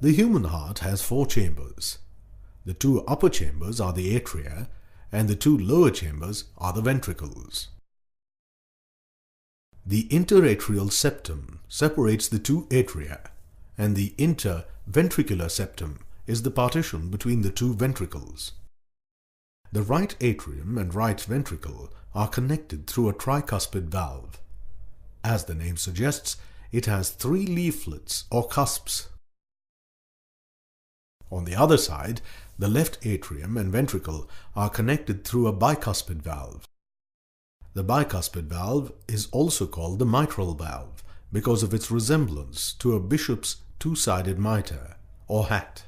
The human heart has 4 chambers. The 2 upper chambers are the atria, and the 2 lower chambers are the ventricles. The interatrial septum separates the 2 atria, and the interventricular septum is the partition between the 2 ventricles. The right atrium and right ventricle are connected through a tricuspid valve. As the name suggests, it has 3 leaflets or cusps. On the other side, the left atrium and ventricle are connected through a bicuspid valve. The bicuspid valve is also called the mitral valve because of its resemblance to a bishop's 2-sided mitre or hat.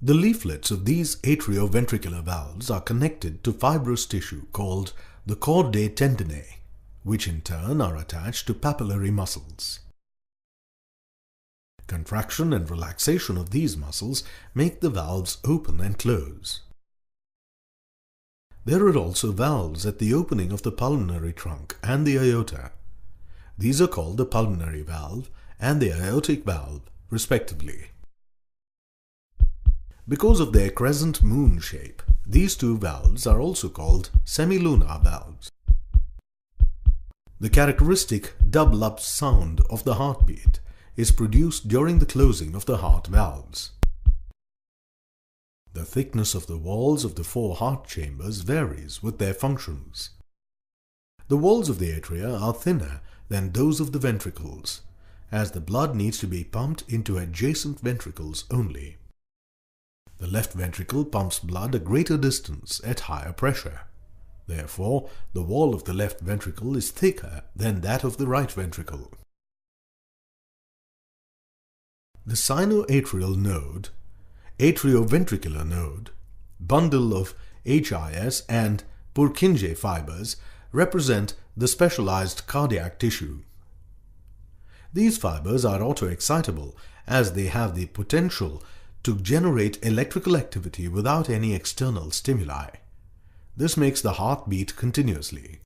The leaflets of these atrioventricular valves are connected to fibrous tissue called the chordae tendineae, which in turn are attached to papillary muscles. Contraction and relaxation of these muscles make the valves open and close. There are also valves at the opening of the pulmonary trunk and the aorta. These are called the pulmonary valve and the aortic valve, respectively. Because of their crescent moon shape, these 2 valves are also called semilunar valves. The characteristic double-up sound of the heartbeat is produced during the closing of the heart valves. The thickness of the walls of the 4 heart chambers varies with their functions. The walls of the atria are thinner than those of the ventricles, as the blood needs to be pumped into adjacent ventricles only. The left ventricle pumps blood a greater distance at higher pressure. Therefore, the wall of the left ventricle is thicker than that of the right ventricle. The sinoatrial node, atrioventricular node, bundle of HIS and Purkinje fibers represent the specialized cardiac tissue. These fibers are autoexcitable as they have the potential to generate electrical activity without any external stimuli. This makes the heart beat continuously.